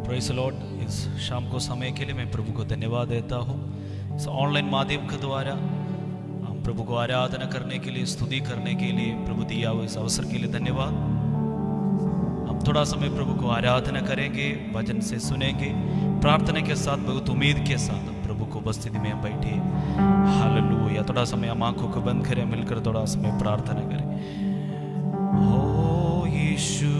Praise the Lord. इस शाम को समय के लिए मैं प्रभु को धन्यवाद देता हूँ। इस ऑनलाइन माध्यम के द्वारा हम प्रभु को आराधना करने के लिए, स्तुति करने के लिए प्रभु दिया हुआ इस अवसर के लिए धन्यवाद। हम थोड़ा समय प्रभु को आराधना करेंगे, भजन से सुनेंगे, प्रार्थना के साथ, बहुत उम्मीद के साथ प्रभु को उपस्थिति में हम बैठे। हालेलुया। थोड़ा समय हम आंखों को बंद करें, मिलकर थोड़ा समय प्रार्थना करें। ओ यीशु,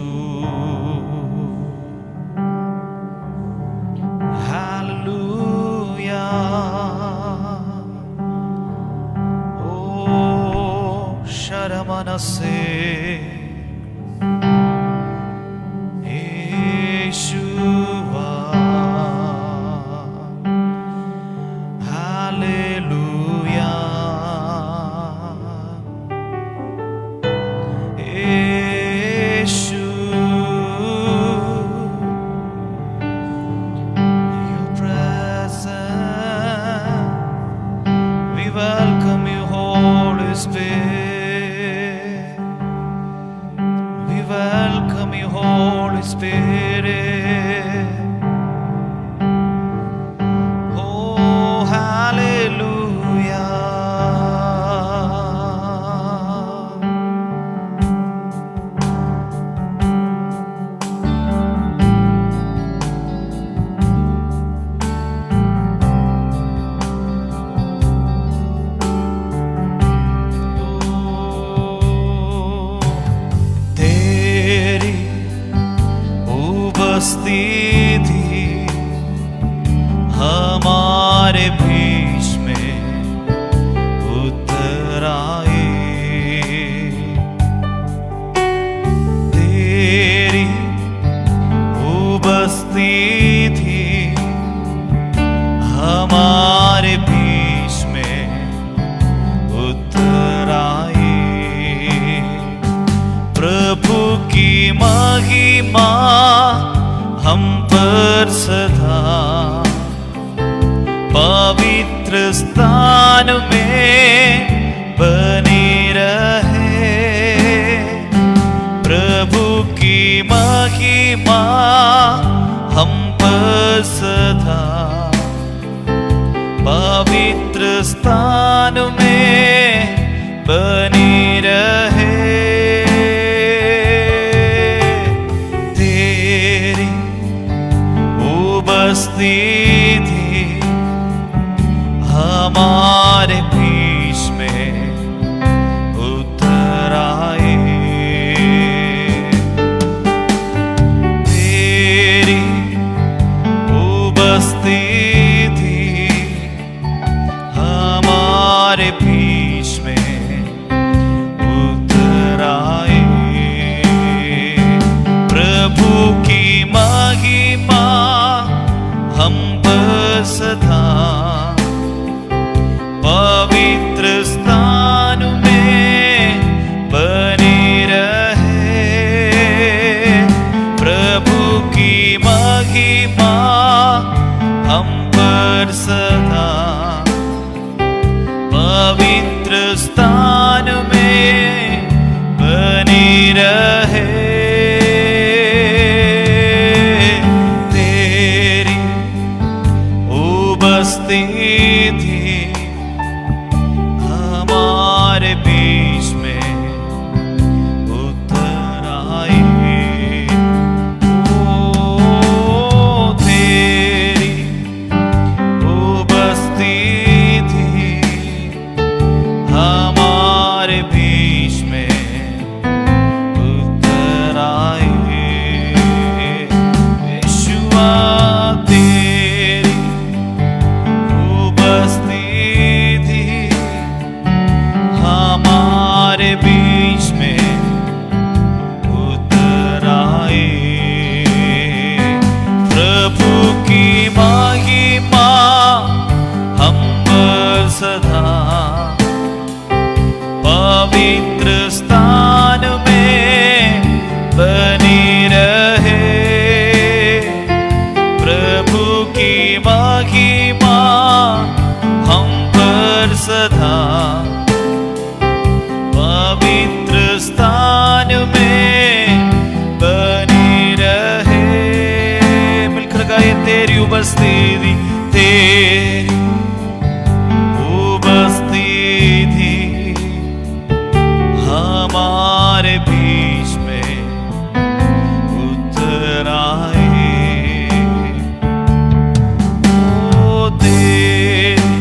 हालेलुया। ओ शरमनसे यीशुआ, हालेलुया। यीशु, your presence, we welcome you, Holy Spirit. We welcome you, Holy Spirit. Oh, hallelujah. तेरी उपस्थिति हमारे बीच में उतर आई। तेरी उपस्थिति हमारे बीच में उतर आई। प्रभु की महिमा हम पर सदा पवित्र स्थान में बनी रहे। प्रभु की महिमा हम पर सदा पवित्र स्थान में बनी रहे। तेरी उपस्थिति हमारे बीच में उतर आई। तेरी उपस्थिति हमारे बीच में उतर आई। प्रभु की महिमा हम पर सदा पवित्र स्थान में बनी रहे। प्रभु की महिमा हम पर सदा पवित्र स्थान में बनी रहे। तेरी उपस्थिति हमारे बीच में उतर आई। ओ तेरी उपस्थिति हमारे बीच में उतर आई। यीशुआ, तेरी उपस्थिति हमारे बीच में उतर आई। प्रभु की महिमा हम पर सदा पवित्र स्थान में बनी रहे। प्रभु की महिमा हम पर सदा पवित्र स्थान में बनी रहे। मिलकर उपस्थिति, तेरी उपस्थिति हमारे बीच में उतर आए। ओ तेरी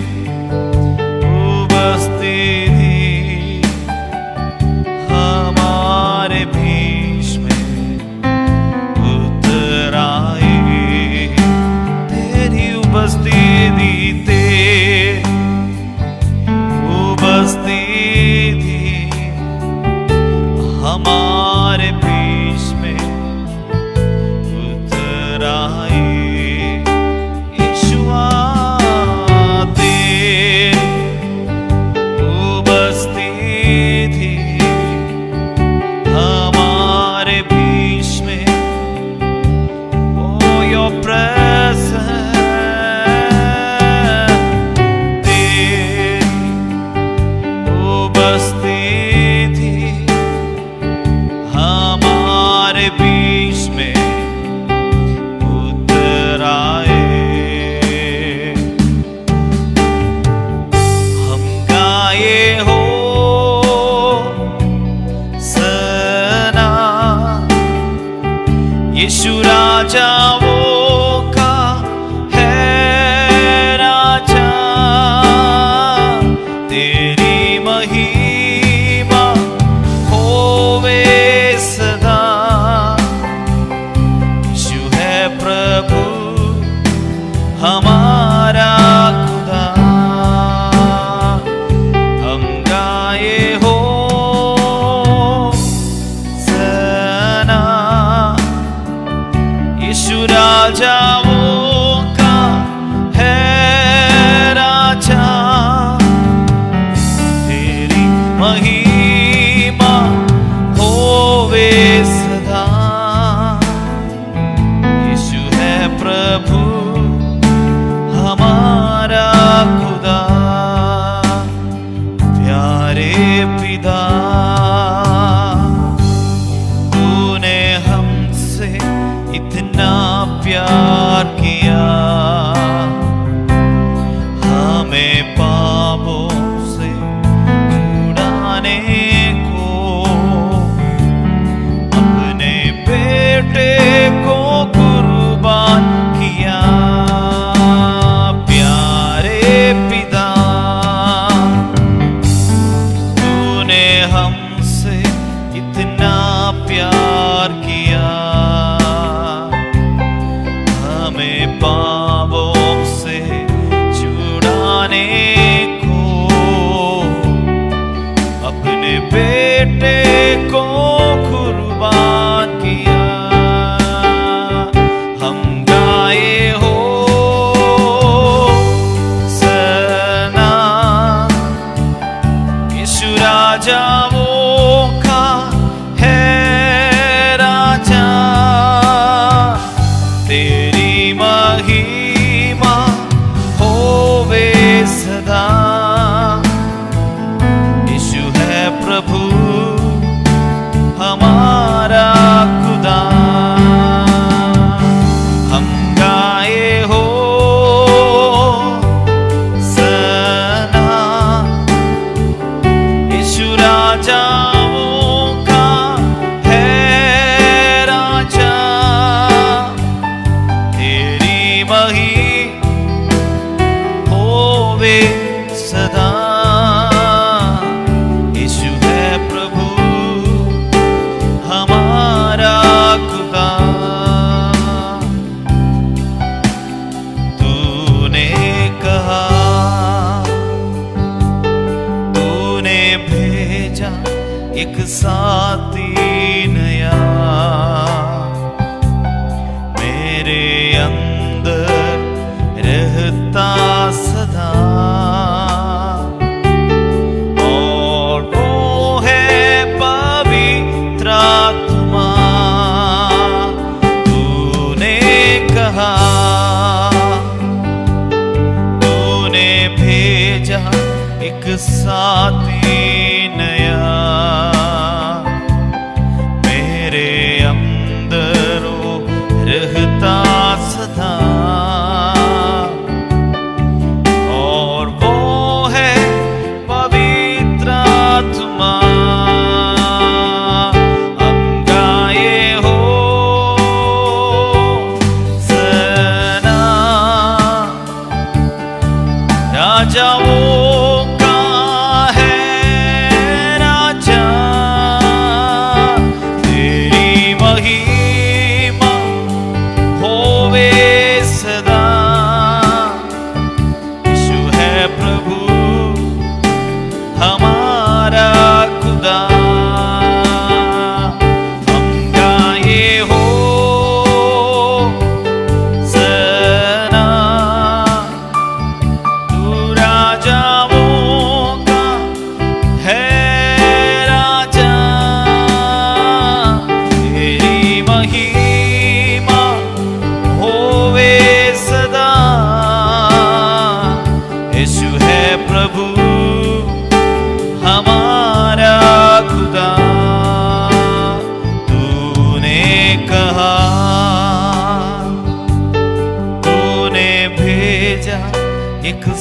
उपस्थिति हमारे बीच में उतर आए। तेरी उपस्थिति, तेरी उपस्थिति हमारे बीच में उतर आए। यीशुआ तेरी उपस्थिति हमारे बीच में, oh your presence, तेरी उपस्थिति हमारे बीच में उतर आए। हम गाए हो सना यीशु राजाओं का है राजा, तेरी महिमा होवे सदा। यीशु है प्रभु हमारा खुदा। हम गाए हो सना यीशु राजाओं का है राजा, तेरी महिमा होवे सदा। यीशु है प्रभु हमारा खुदा। प्यारे पिता, तूने हमसे इतना प्यार किया, हमें पापों से छुड़ाने को अपने बेटे को कुर्बान किया। प्यारे पिता, तूने हमसे इतना प्यार किया, हमें पापों से छुड़ाने को अपने बेटे को कुर्बान किया।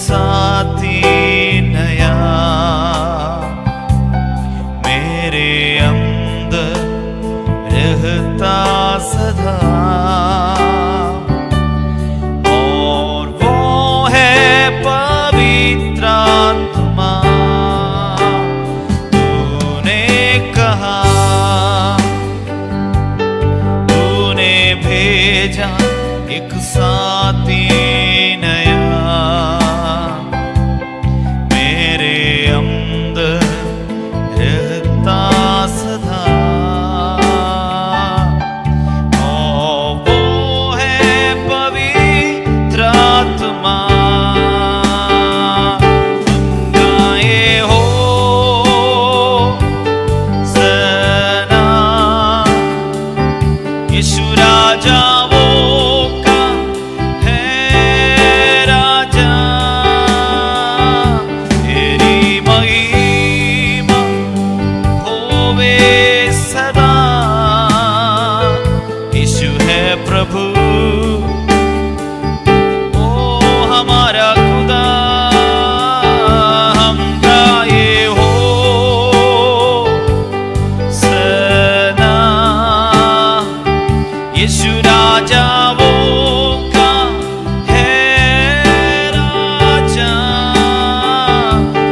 साथी नया मेरे अंदर रहता सदा, और वो है पवित्र आत्मा। तूने कहा, तूने भेजा एक साथी नया मेरे अंदर रहता सदा, और वो है पवित्र आत्मा। तुम गाए हो सना यीशु राजाओं का है राजा, तेरी महिमा होवे सदा। यीशु है प्रभु, ओ हमारा खुदा। हम गाए हो सना यीशु राजाओं का है राजा,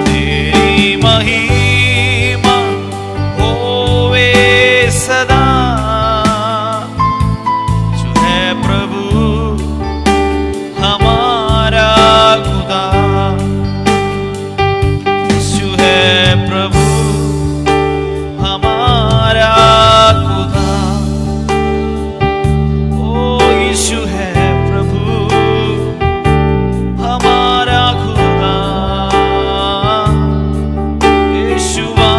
तेरी महिमा होवे सदा। जो है प्रभु हमारा खुदा, यीशु है प्रभु हमारा खुदा। ओ यीशु है प्रभु हमारा खुदा, यीशुआ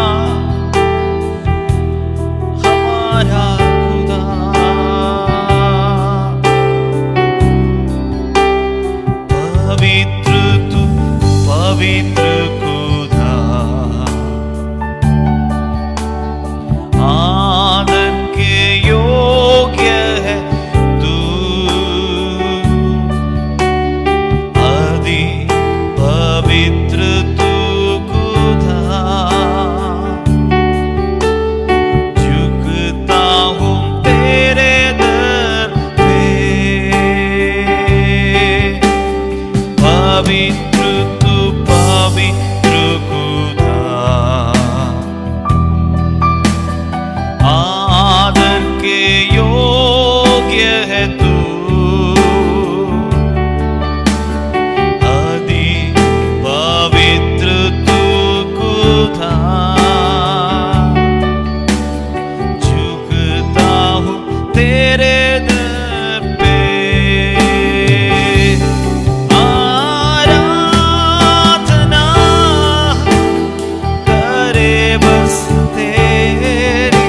हमारा खुदा। पवित्र तू पवित्र खुदा, आदर के योग्य है तू, अति पवित्र तू खुदा। झुकता हूँ तेरे दर पे, पवित्र तू पवित्र खुदा, आदर के योग्य है तू, अति पवित्र तू खुदा। झुकता हूँ तेरे दर पे, आराधना करे बस तेरी।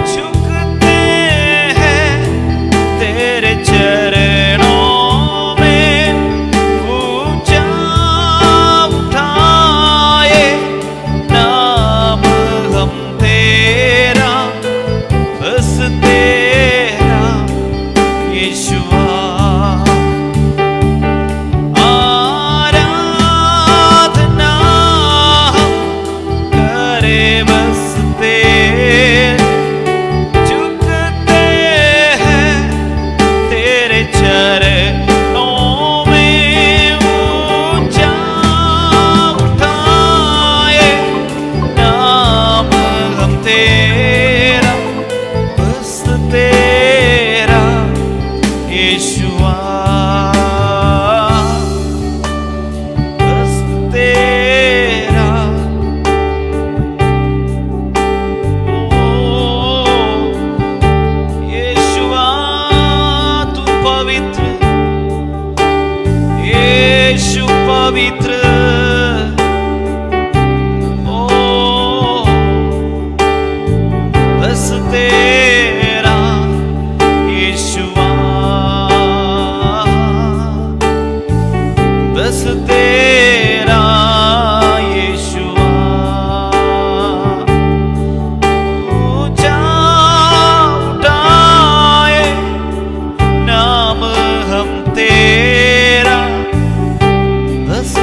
झुकते हैं तेरे चरणों में, ऊंचा उठाए नाम हम तेरा, बस तेरा यीशुआ। आराधना करे बस तेरे, झुकते हैं तेरे चरणों में, ऊंचा उठाए नाम हम तेरा, बस तेरा यीशुआ, बस तेरा। ओ यीशुआ तू पवित्र, यीशु पवित्र। ओ बस तेरा यीशुआ, बस तेरा यीशुआ। ऊंचा उठाए नाम हम तेरा, बस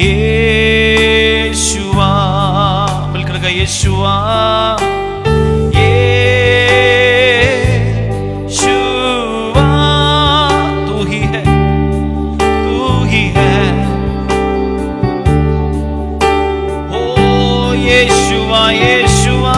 यीशुआ, मिलकर का यीशुआ, यीशुआ, तू ही है, तू ही है। ओ यीशुआ, यीशुआ,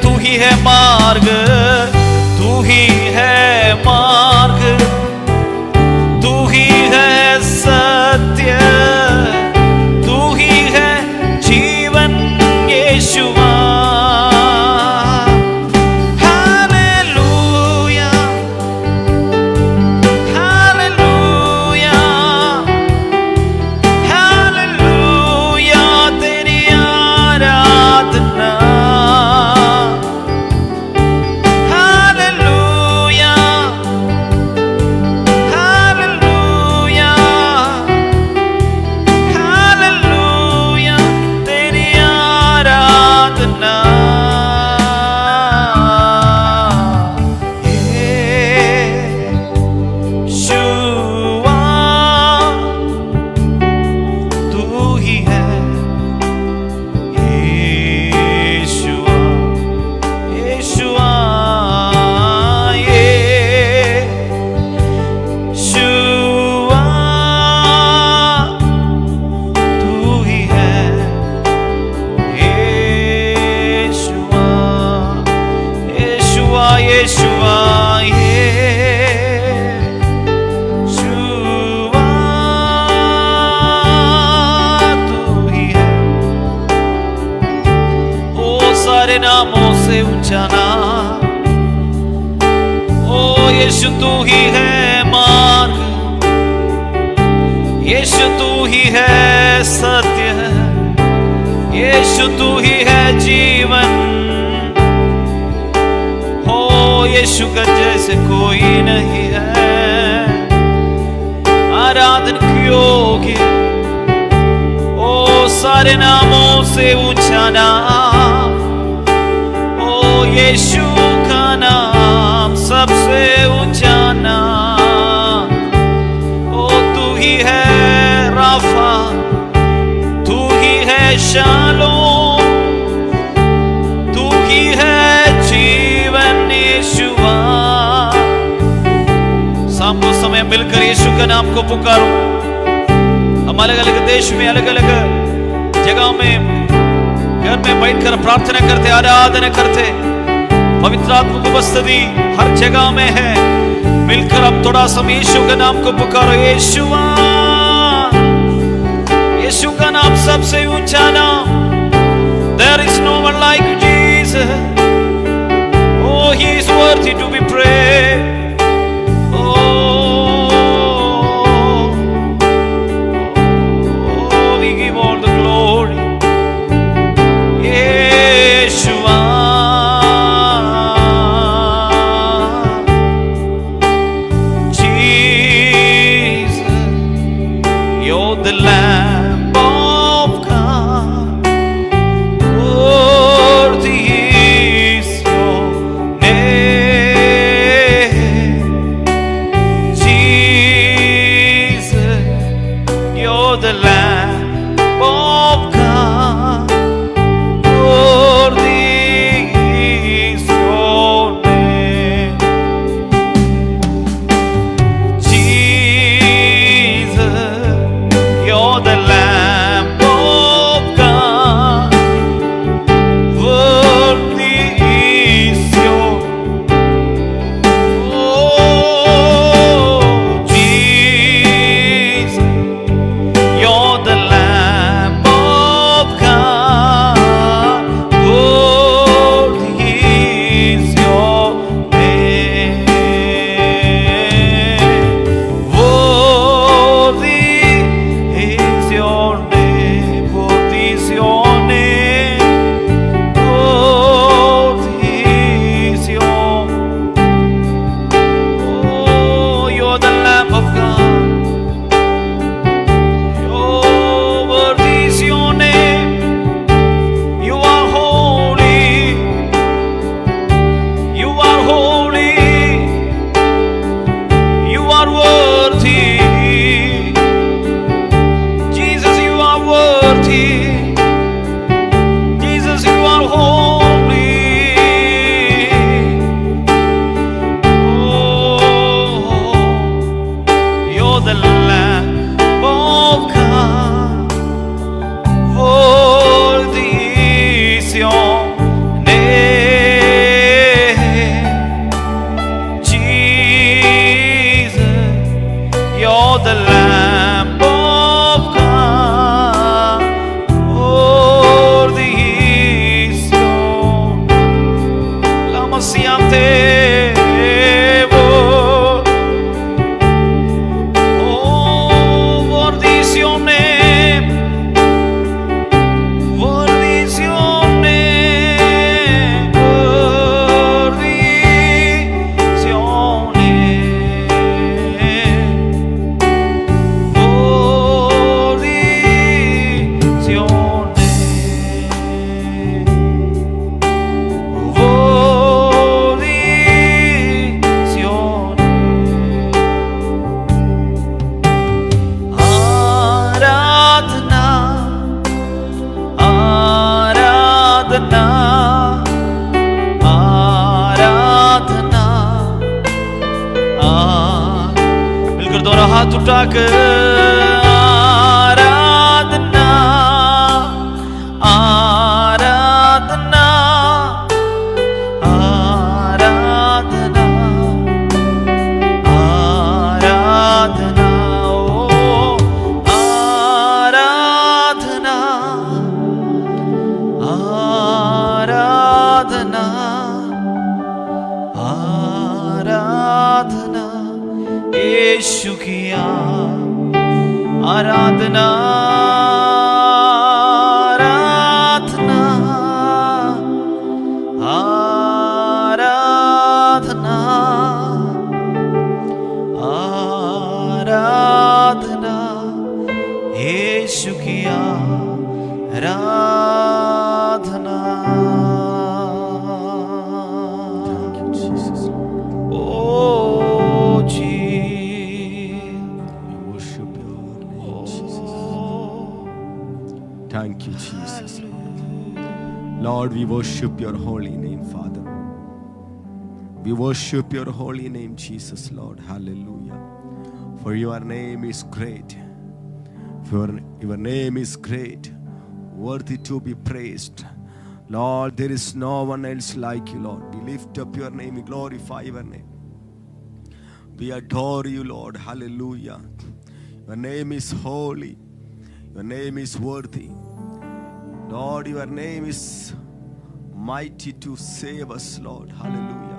तू ही है मार्ग, तू ही है मार्ग, तू ही है सत्य, तू ही है जीवन यीशुआ। हालेलुया, हालेलुया, हालेलुया, तेरी आराधना। नामों से ऊंचा नाम, ओ यीशु तू ही है मार्ग, यीशु तू ही है सत्य, यीशु तू ही है जीवन। हो यीशु का जैसे कोई नहीं है, आराधन की योग्य, ओ सारे नामों से ऊंचा नाम, यीशु का नाम सबसे ऊंचा नाम। ओ तू ही है राफा, तू ही है शालोम, तू ही है जीवन यीशुआ। शाम को समय मिलकर यीशु का नाम को पुकारो। हम अलग अलग देश में, अलग अलग जगह में, घर में बैठकर प्रार्थना करते, आराधना करते, पवित्र आत्मा की उपस्थिति हर जगह में है। मिलकर अब थोड़ा समय यीशु का नाम को पुकारो। यीशुआ, यीशु का नाम सबसे ऊंचा नाम। There is no one like Jesus. Oh, he is worthy to be praised. Oh, we give all the glory. Yeshua. The Lamb of God, worthy is your name, Jesus. You're the Lamb You're the Lamb of God. Worthy is your, oh Jesus. You're the Lamb of God. Worthy is your name. Worthy is your name. Worthy is your name. Worthy is your, oh, you're the Lamb of God. Oh, worthy is your name. You are holy. You are holy. You are worthy. Jesus, you are worthy. Jesus, you are holy. Oh, you're the Lamb of God. Worthy is your name. Jesus, you're the Lamb of God. Worthy is your, Lama Siante. Oh, worthy is your name. Worthy is your name. Worthy is your name. Worthy is your name. Worthy is your name. Aradhana, आराधना, आराधना, मिलकर दोनों हाथ उठाकर आराधना, आराधना, आराधना, आराधना, ओ आराधना, आराधना, आराधना, यीशु की आराधना, आराधना, आराधना, आराधना, यीशु की आराधना. Oh Jesus, We worship your name, Jesus. Thank you, Jesus. Lord, we worship your holy name, Father. We worship your holy name, Jesus, Lord. Hallelujah. For your name is great. For your name is great, worthy to be praised. Lord, there is no one else like you, Lord. We lift up your name, we glorify your name. We adore you, Lord. Hallelujah. Your name is holy. Your name is worthy. Lord, your name is mighty to save us, Lord. Hallelujah.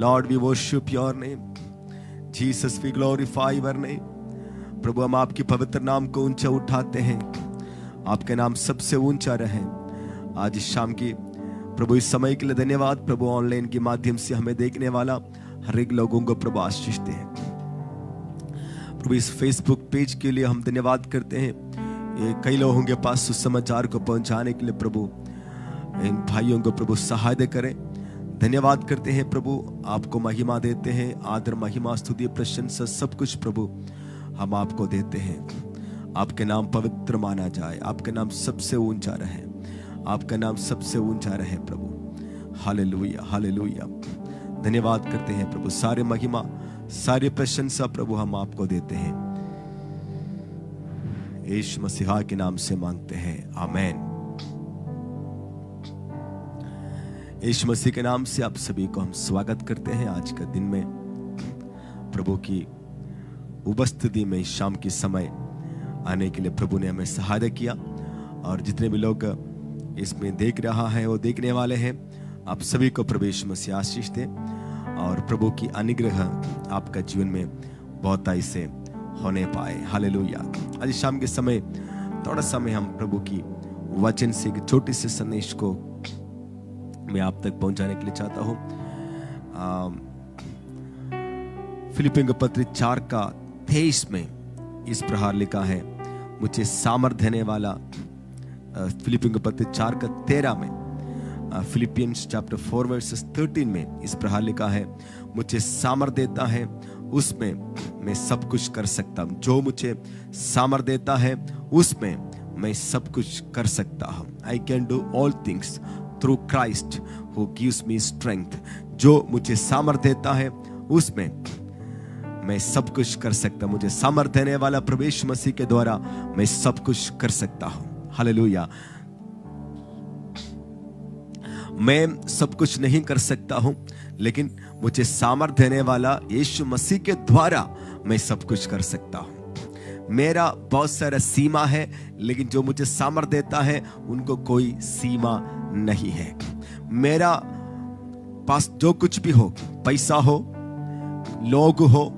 Lord, we worship your name. Jesus, we glorify your name. प्रभु, हम आपके पवित्र नाम को ऊंचा उठाते हैं. आपके नाम सबसे ऊंचा रहे. आज इस शाम की प्रभु इस समय के लिए धन्यवाद. प्रभु, ऑनलाइन के माध्यम से हमें देखने वाला हर एक लोगों को प्रभु आशीष दे. प्रभु, इस फेसबुक पेज के लिए हम धन्यवाद करते हैं. ये कई लोगों के पास सुसमाचार को पहुंचाने के लिए प्रभु इन भाइयों को प्रभु सहायता करें. धन्यवाद करते हैं प्रभु, आपको महिमा देते हैं. आदर, महिमा, स्तुति, प्रशंसा सब कुछ प्रभु हम आपको देते हैं. आपके नाम पवित्र माना जाए. आपके नाम सबसे ऊंचा रहे. आपका नाम सबसे ऊंचा रहे प्रभु. Hallelujah, hallelujah. धन्यवाद करते हैं प्रभु. सारे महिमा सारी प्रशंसा प्रभु हम आपको देते हैं, यीशु मसीहा के नाम से मांगते हैं, आमेन। यीशु मसीह के नाम से आप सभी को हम स्वागत करते हैं। आज का दिन में प्रभु की उपस्थिति में शाम के समय आने के लिए प्रभु ने हमें सहायता किया, और जितने भी लोग इसमें देख रहा है वो देखने वाले हैं, आप सभी को प्रभु यीशु मसीह आशीष दे, और प्रभु की अनुग्रह आपका जीवन में बहुत ऐसे होने पाए। हालेलुया। आज शाम के समय थोड़ा समय हम प्रभु की वचन से एक छोटे से संदेश को मैं आप तक पहुंचाने के लिए चाहता हूं। फिलिपियों के पत्र 4:23 में इस प्रकार लिखा है, मुझे सामर्थ देने वाला। फिलिपियों के पत्र 4:13 में, फिलिपियंस चैप्टर 4 वर्सेस 13 में इस प्रकार लिखा है, मुझे सामर्थ देता है उसमें मैं सब कुछ कर सकता हूं। जो मुझे सामर्थ देता है उसमें मैं सब कुछ कर सकता हूं। I can do all things through Christ who gives me strength. जो मुझे सामर्थ देता है उसमें मैं सब कुछ कर सकता हूं। मुझे सामर्थ देने वाला प्रभु यीशु मसीह के द्वारा मैं सब कुछ कर सकता हूं। हालेलुया। मैं सब कुछ नहीं कर सकता हूं, लेकिन मुझे सामर्थ देने वाला यीशु मसीह के द्वारा मैं सब कुछ कर सकता हूं। मेरा बहुत सारा सीमा है, लेकिन जो मुझे सामर्थ देता है उनको कोई सीमा नहीं है। मेरा पास जो कुछ भी हो, पैसा हो, लोग हो,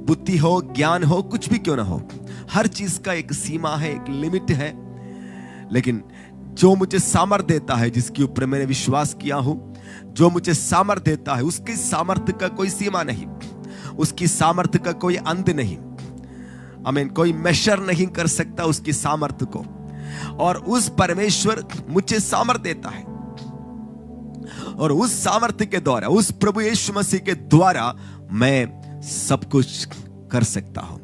बुद्धि हो, ज्ञान हो, कुछ भी क्यों ना हो, हर चीज का एक सीमा है, एक लिमिट है। लेकिन जो मुझे सामर्थ देता है, जिसके ऊपर मैंने विश्वास किया हूं, जो मुझे सामर्थ देता है, उसकी सामर्थ्य का कोई सीमा नहीं, उसकी सामर्थ्य का कोई अंत नहीं। आमीन। कोई मेजर नहीं कर सकता उसकी सामर्थ्य को, और उस परमेश्वर मुझे सामर्थ देता है, और उस सामर्थ्य के द्वारा, उस प्रभु यीशु मसीह के द्वारा मैं सब कुछ कर सकता हूं।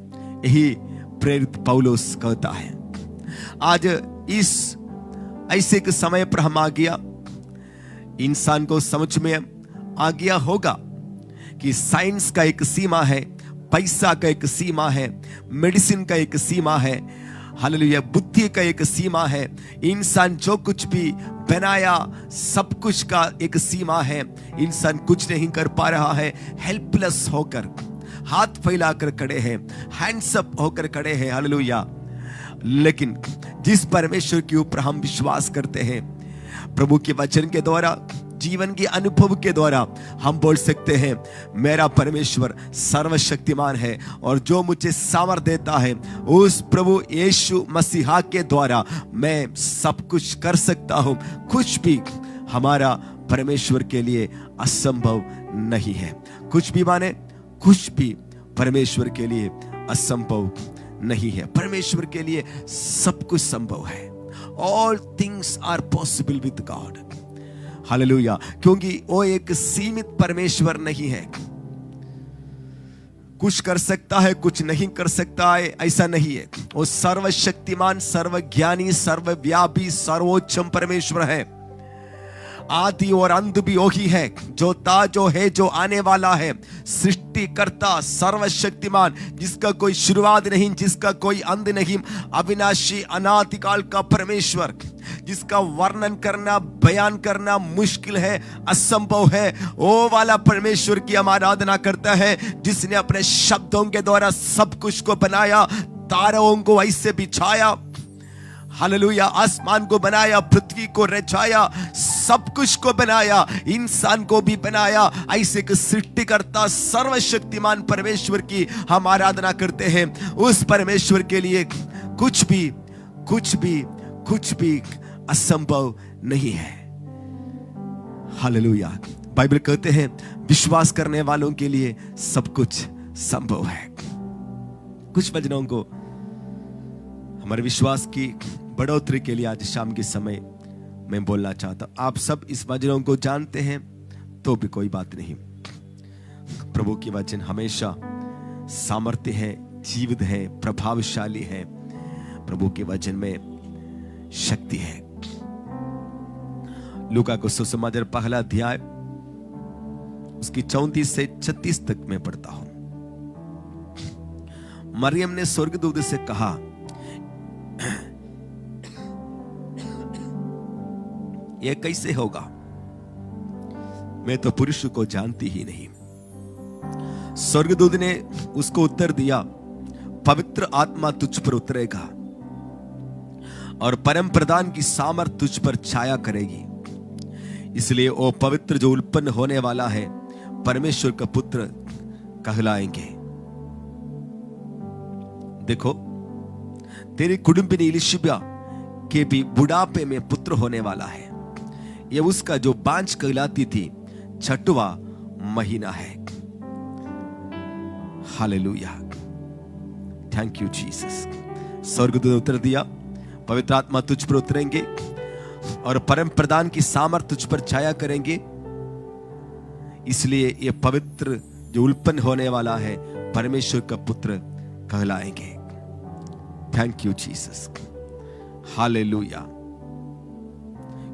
यही प्रेरित पौलुस कहता है। आज इस ऐसे के समय पर हम आ गया, इंसान को समझ में आ गया होगा कि साइंस का एक सीमा है, पैसा का एक सीमा है, मेडिसिन का एक सीमा है, हालेलुया, बुद्धि का एक सीमा है। इंसान जो कुछ भी बनाया सब कुछ का एक सीमा है। इंसान कुछ नहीं कर पा रहा है, हेल्पलेस होकर हाथ फैलाकर खड़े हैं, हैंड्स अप होकर खड़े हैं। हालेलुया। लेकिन जिस परमेश्वर के ऊपर हम विश्वास करते हैं, प्रभु के वचन के द्वारा, जीवन के अनुभव के द्वारा हम बोल सकते हैं, मेरा परमेश्वर सर्वशक्तिमान है, और जो मुझे सामर्थ देता है उस प्रभु यीशु मसीहा के द्वारा मैं सब कुछ कर सकता हूं। कुछ भी हमारा परमेश्वर के लिए असंभव नहीं है। कुछ भी माने कुछ भी परमेश्वर के लिए असंभव नहीं है। परमेश्वर के लिए सब कुछ संभव है। All things are possible with God. Hallelujah. क्योंकि वो एक सीमित परमेश्वर नहीं है, कुछ कर सकता है कुछ नहीं कर सकता है ऐसा नहीं है। वो सर्वशक्तिमान, सर्वज्ञानी, सर्वव्यापी, सर्वोच्चम परमेश्वर है। आदि और अंत भी वही है, जो था, जो है, जो आने वाला है। सृष्टिकर्ता, सर्वशक्तिमान, जिसका कोई शुरुआत नहीं, जिसका कोई अंत नहीं, अविनाशी, अनादिकाल का परमेश्वर, जिसका वर्णन करना, बयान करना मुश्किल है, असंभव है। वो वाला परमेश्वर की हम आराधना करता है, जिसने अपने शब्दों के द्वारा सब कुछ को बनाया, तारों को ऐसे बिछाया, हालेलुया, आसमान को बनाया, पृथ्वी को रचाया, सब कुछ को बनाया, इंसान को भी बनाया। ऐसे एक सृष्टिकर्ता, सर्वशक्तिमान परमेश्वर की हम आराधना करते हैं। उस परमेश्वर के लिए कुछ भी असंभव नहीं है। हालेलुया। बाइबल कहते हैं, विश्वास करने वालों के लिए सब कुछ संभव है। कुछ वचनों को हमारे विश्वास की बढ़ोतरी के लिए आज शाम के समय मैं बोलना चाहता हूं। आप सब इस वचनों को जानते हैं तो भी कोई बात नहीं। प्रभु की वचन हमेशा सामर्थ्य है, जीवित है, प्रभावशाली है। प्रभु के वचन में शक्ति है। लूका को सुसमाचार 1 अध्याय उसकी 34 से 36 तक मैं पढ़ता हूं। मरियम ने स्वर्गदूत से कहा, यह कैसे होगा? मैं तो पुरुष को जानती ही नहीं। स्वर्गदूत ने उसको उत्तर दिया, पवित्र आत्मा तुझ पर उतरेगा और परम प्रधान की सामर्थ तुझ पर छाया करेगी, इसलिए वो पवित्र जो उत्पन्न होने वाला है परमेश्वर का पुत्र कहलाएंगे। देखो, तेरी कुटुंबिनी इलिशिबा के भी बुढ़ापे में पुत्र होने वाला है। यह उसका जो बांझ कहलाती थी 6वां महीना है। Hallelujah, thank you Jesus. स्वर्गदूत ने उत्तर दिया, पवित्र आत्मा तुझ पर उतरेंगे और परम प्रधान की सामर्थ तुझ पर छाया करेंगे, इसलिए यह पवित्र जो उत्पन्न होने वाला है परमेश्वर का पुत्र कहलाएंगे। Thank you Jesus, hallelujah.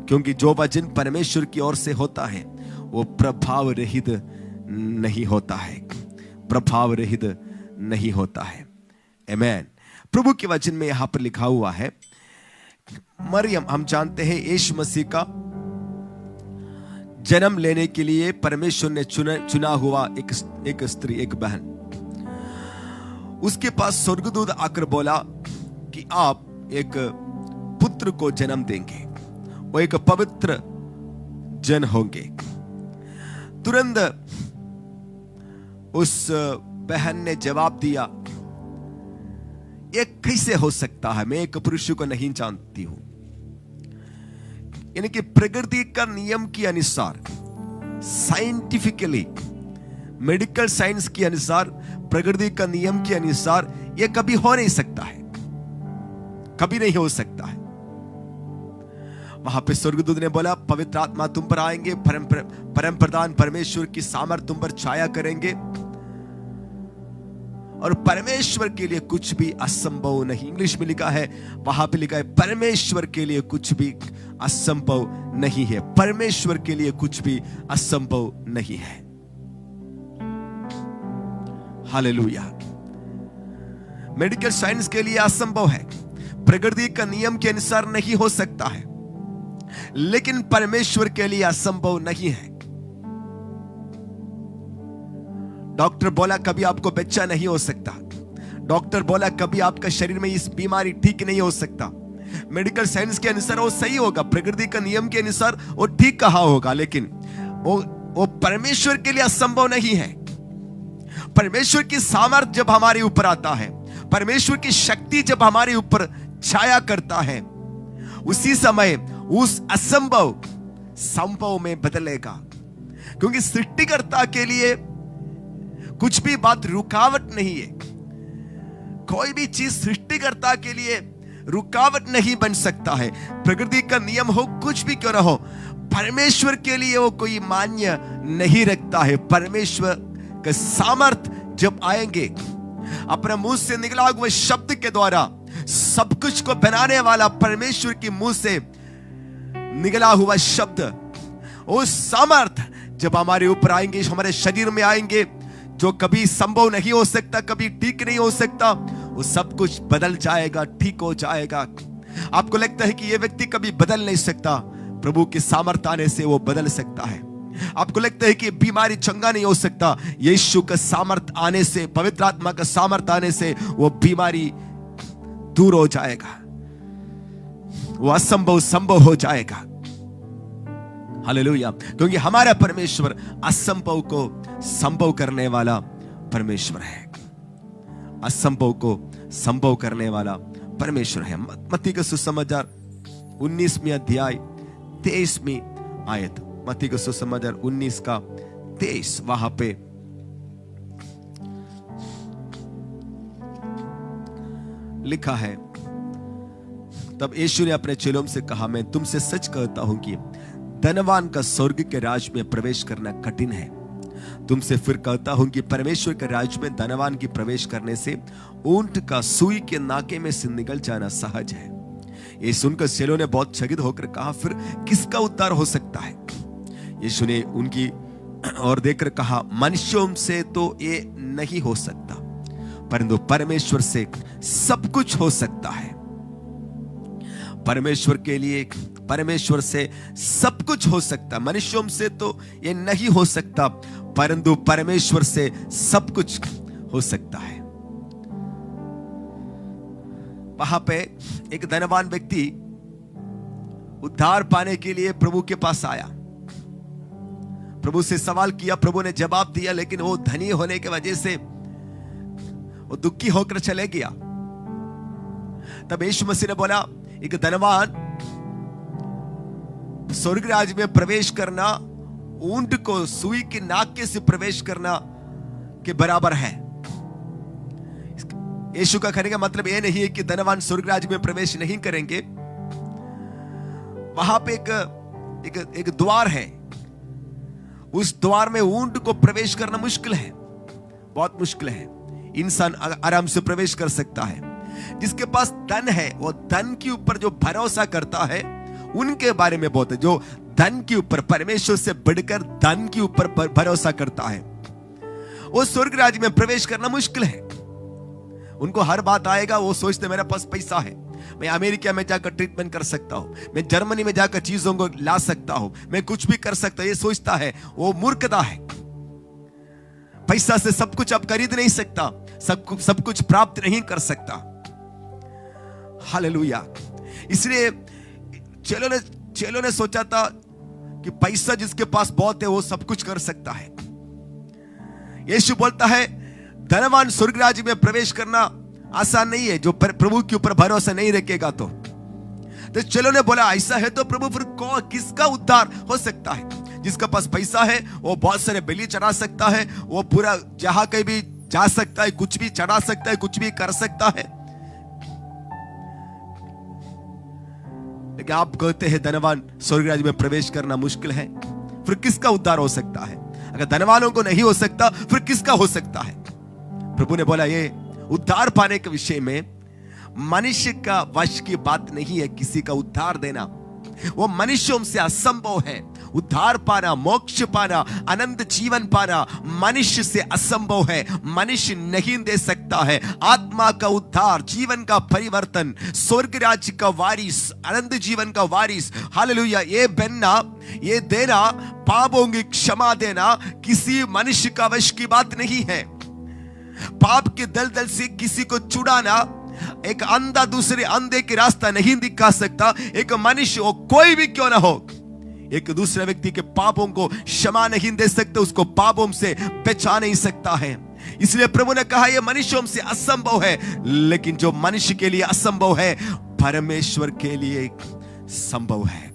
क्योंकि जो वचन परमेश्वर की ओर से होता है वो प्रभाव रहित नहीं होता है, प्रभाव रहित नहीं होता है। आमेन। प्रभु के वचन में यहां पर लिखा हुआ है, मरियम, हम जानते हैं यीशु मसीह का जन्म लेने के लिए परमेश्वर ने चुना हुआ एक स्त्री, एक बहन। उसके पास स्वर्गदूत आकर बोला कि आप एक पुत्र को जन्म देंगे, वो एक पवित्र जन होंगे। तुरंत उस बहन ने जवाब दिया, ये कैसे हो सकता है? मैं एक पुरुष को नहीं जानती हूं। यानी कि प्रकृति का नियम के अनुसार, साइंटिफिकली, मेडिकल साइंस के अनुसार, प्रकृति का नियम के अनुसार यह कभी हो नहीं सकता है, कभी नहीं हो सकता है। वहां पे स्वर्गदूत ने बोला, पवित्र आत्मा तुम पर आएंगे, परम प्रधान परमेश्वर की सामर्थ तुम पर छाया करेंगे और परमेश्वर के लिए कुछ भी असंभव नहीं। इंग्लिश में लिखा है, वहां पे लिखा है, परमेश्वर के लिए कुछ भी असंभव नहीं है। परमेश्वर के लिए कुछ भी असंभव नहीं है। हालेलुया। मेडिकल साइंस के लिए असंभव है, प्रकृति का नियम के अनुसार नहीं हो सकता है, लेकिन परमेश्वर के लिए असंभव नहीं है। डॉक्टर बोला कभी आपको बच्चा नहीं हो सकता, डॉक्टर बोला कभी आपका शरीर में इस बीमारी ठीक नहीं हो सकता। मेडिकल साइंस के अनुसार वो सही होगा, प्रकृति का नियम के अनुसार वो ठीक कहा होगा, लेकिन वो परमेश्वर के लिए असंभव नहीं है। परमेश्वर की सामर्थ जब हमारे ऊपर आता है, परमेश्वर की शक्ति जब हमारे ऊपर छाया करता है, उसी समय उस असंभव संभव में बदलेगा। क्योंकि सृष्टिकर्ता के लिए कुछ भी बात रुकावट नहीं है। कोई भी चीज सृष्टिकर्ता के लिए रुकावट नहीं बन सकता है। प्रकृति का नियम हो, कुछ भी क्यों ना हो, परमेश्वर के लिए वो कोई मान्य नहीं रखता है। परमेश्वर का सामर्थ जब आएंगे, अपने मुंह से निकला हुए शब्द के द्वारा सब कुछ को बनाने वाला परमेश्वर की मुंह से निकला हुआ शब्द, वो सामर्थ जब हमारे ऊपर आएंगे, हमारे शरीर में आएंगे, जो कभी संभव नहीं हो सकता, कभी ठीक नहीं हो सकता, वो सब कुछ बदल जाएगा, ठीक हो जाएगा। आपको लगता है कि यह व्यक्ति कभी बदल नहीं सकता, प्रभु की सामर्थ आने से वो बदल सकता है। आपको लगता है कि बीमारी चंगा नहीं हो सकता, यीशु का सामर्थ आने से, पवित्र आत्मा का सामर्थ आने से वो बीमारी दूर हो जाएगा, वो असंभव संभव हो जाएगा। हालेलुया। क्योंकि हमारा परमेश्वर असंभव को संभव करने वाला परमेश्वर है, असंभव को संभव करने वाला परमेश्वर है। मत्ती का सुसमाचार 19वें अध्याय 23वीं आयत, मत्ती का सुसमाचार 19 का 23, वहां पे लिखा है, तब यीशु ने अपने चेलों से कहा, मैं तुमसे सच कहता हूं कि धनवान का स्वर्ग के राज में प्रवेश करना कठिन है। तुमसे फिर कहता हूं कि परमेश्वर के राज में धनवान की प्रवेश करने से ऊंट का सुई के नाके में से निकल जाना सहज है। ये सुनकर चेलों ने बहुत चकित होकर कहा, फिर किसका उद्धार हो सकता है? यीशु ने उनकी और देखकर कहा, मनुष्यों से तो ये नहीं हो सकता, परंतु परमेश्वर से सब कुछ हो सकता है। परमेश्वर के लिए, परमेश्वर से सब कुछ हो सकता। मनुष्यों से तो ये नहीं हो सकता, परंतु परमेश्वर से सब कुछ हो सकता है। वहां पे एक धनवान व्यक्ति उद्धार पाने के लिए प्रभु के पास आया, प्रभु से सवाल किया, प्रभु ने जवाब दिया, लेकिन वो धनी होने की वजह से वो दुखी होकर चले गया। तब यीशु मसीह ने बोला, एक धनवान स्वर्ग राज्य में प्रवेश करना ऊंट को सुई की नाके से प्रवेश करना के बराबर है। यीशु का कहने का मतलब यह नहीं है कि धनवान स्वर्ग राज्य में प्रवेश नहीं करेंगे। वहां पे एक द्वार है, उस द्वार में ऊंट को प्रवेश करना मुश्किल है, बहुत मुश्किल है। इंसान आराम से प्रवेश कर सकता है। जिसके पास धन है, वो धन के ऊपर जो भरोसा करता है, उनके बारे में बहुत है। जो धन के ऊपर, परमेश्वर से बढ़कर धन के ऊपर भरोसा करता है, वो स्वर्ग राज्य में प्रवेश करना मुश्किल है। उनको हर बात आएगा, वो सोचते मेरे पास पैसा है, मैं अमेरिका में जाकर ट्रीटमेंट कर सकता हूं, मैं जर्मनी में जाकर चीजों को ला सकता हूं, मैं कुछ भी कर सकता हूं। ये सोचता है, वो मूर्खता है। पैसा से सब कुछ आप खरीद नहीं सकता, सब कुछ प्राप्त नहीं कर सकता। हालेलुया। इसलिए चेलों ने सोचा था कि पैसा जिसके पास बहुत है वो सब कुछ कर सकता है। यीशु बोलता है, धनवान स्वर्ग राज्य में प्रवेश करना आसान नहीं है जो प्रभु के ऊपर भरोसा नहीं रखेगा। तो चेलों ने बोला, ऐसा है तो प्रभु फिर किसका उद्धार हो सकता है? जिसका पास पैसा है वो बहुत सारे बलि चढ़ा सकता है, वो पूरा जहां कहीं भी जा सकता है, कुछ भी चढ़ा सकता है, कुछ भी कर सकता है। लेकिन आप कहते हैं धनवान स्वर्ग राज्य में प्रवेश करना मुश्किल है, फिर किसका उद्धार हो सकता है? अगर धनवानों को नहीं हो सकता, फिर किसका हो सकता है? प्रभु ने बोला, ये उद्धार पाने के विषय में मनुष्य का वश की बात नहीं है किसी का उद्धार देना। वो मनुष्यों से असंभव है। उद्धार पाना, मोक्ष पाना, अनंत जीवन पाना मनुष्य से असंभव है। मनुष्य नहीं दे सकता है। आत्मा का उद्धार, जीवन का परिवर्तन, स्वर्ग राज्य का वारिस, अनंत जीवन का वारिस, हालेलुया, ये बनना, ये देना, पापों की क्षमा देना किसी मनुष्य का वश की बात नहीं है। पाप के दलदल से किसी को छुड़ाना, एक अंधा दूसरे अंधे के रास्ता नहीं दिखा सकता। एक मनुष्य हो, कोई भी क्यों ना हो, एक दूसरे व्यक्ति के पापों को क्षमा नहीं दे सकते, उसको पापों से बचा नहीं सकता है। इसलिए प्रभु ने कहा, यह मनुष्यों से असंभव है, लेकिन जो मनुष्य के लिए असंभव है परमेश्वर के लिए संभव है।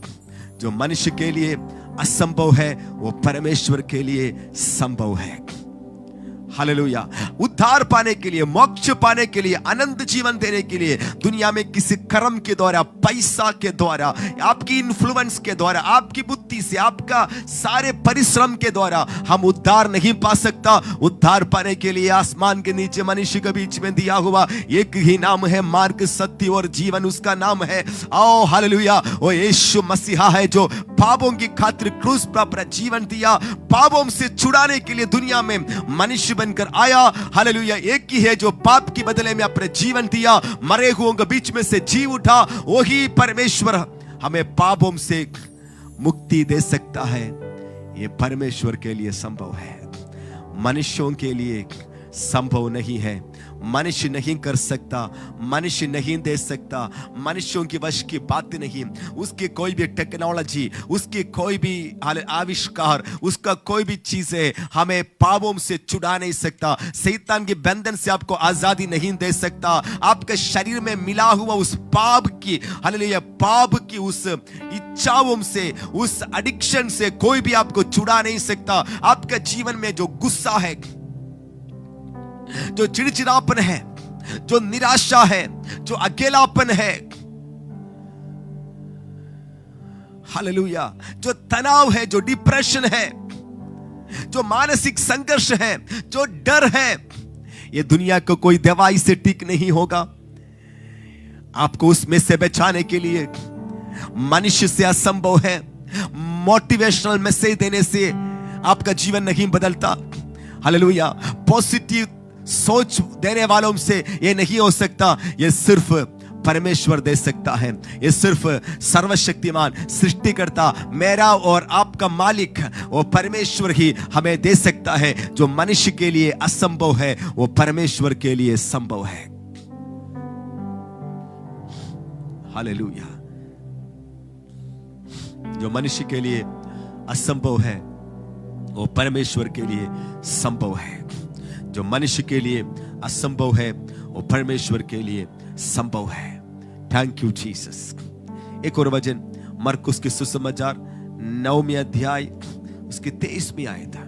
जो मनुष्य के लिए असंभव है वो परमेश्वर के लिए संभव है। हालेलुया। उद्धार पाने के लिए, मोक्ष पाने के लिए, अनंत जीवन देने के लिए दुनिया में किसी कर्म के द्वारा, पैसा के द्वारा, आपकी इन्फ्लुएंस के द्वारा, आपकी बुद्धि से, आपका सारे परिश्रम के द्वारा हम उद्धार नहीं पा सकता। उद्धार पाने के लिए आसमान के नीचे मनुष्य के बीच में दिया हुआ एक ही नाम है, मार्ग, सत्य और जीवन, उसका नाम है, आओ हालेलुया, वो यीशु मसीहा है जो पापों की खातिर क्रूस पर अपना जीवन दिया, पापों से छुड़ाने के लिए दुनिया में मनुष्य बनकर आया। हालेलुया। एक ही है जो पाप की बदले में अपने जीवन दिया, मरे हुओं के बीच में से जी उठा। वही परमेश्वर हमें पापों से मुक्ति दे सकता है। यह परमेश्वर के लिए संभव है, मनुष्यों के लिए संभव नहीं है। मनुष्य नहीं कर सकता, मनुष्य नहीं दे सकता, मनुष्यों की वश की बात नहीं। उसकी कोई भी टेक्नोलॉजी, उसकी कोई भी आविष्कार, उसका कोई भी चीजें हमें पापों से छुड़ा नहीं सकता। शैतान के बंधन से आपको आजादी नहीं दे सकता। आपके शरीर में मिला हुआ उस पाप की, हालेलुया, पाप की उस इच्छाओं से, उस एडिक्शन से कोई भी आपको छुड़ा नहीं सकता। आपके जीवन में जो गुस्सा है, जो चिड़चिड़ापन है, जो निराशा है, जो अकेलापन है, हालेलुया, जो तनाव है, जो डिप्रेशन है, जो मानसिक संघर्ष है, जो डर है, यह दुनिया को कोई दवाई से ठीक नहीं होगा। आपको उसमें से बचाने के लिए मनुष्य से असंभव है। मोटिवेशनल मैसेज देने से आपका जीवन नहीं बदलता। हालेलुया। पॉजिटिव सोच देने वालों से ये नहीं हो सकता। ये सिर्फ परमेश्वर दे सकता है। ये सिर्फ सर्वशक्तिमान सृष्टिकर्ता, मेरा और आपका मालिक, वो परमेश्वर ही हमें दे सकता है। जो मनुष्य के लिए असंभव है वो परमेश्वर के लिए संभव है। हालेलुया। जो मनुष्य के लिए असंभव है वो परमेश्वर के लिए संभव है। जो मनुष्य के लिए असंभव है वो परमेश्वर के लिए संभव है। Thank you Jesus. एक और वचन मरकुस के सुसमाचार 9वें अध्याय उसकी 23वीं आयत है।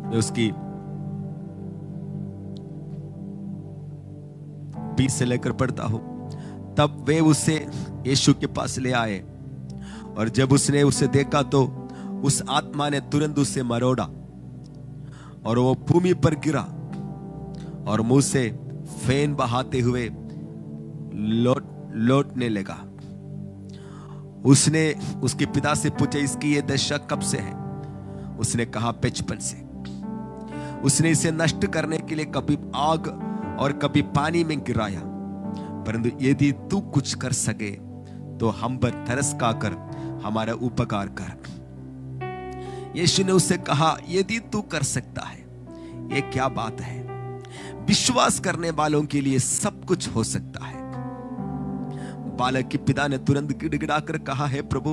मैं उसकी 20 से लेकर पढ़ता हूं। तब वे उसे यीशु के पास ले आए और जब उसने उसे देखा तो उस आत्मा ने तुरंत उसे मरोड़ा और वो भूमि पर गिरा और मुंह से फेन बहाते हुए लौटने लगा। उसने उसके पिता से पूछा, इसकी ये दशा कब से है? उसने कहा, बचपन से। उसने इसे नष्ट करने के लिए कभी आग और कभी पानी में गिराया, परंतु यदि तू कुछ कर सके तो हम पर तरस खाकर हमारा उपकार कर। यीशु ने उससे कहा, यदि तू कर सकता है। ये क्या बात है? विश्वास करने वालों के लिए सब कुछ हो सकता है। बालक के पिता ने तुरंत गिड़गिड़ाकर कहा, है प्रभु,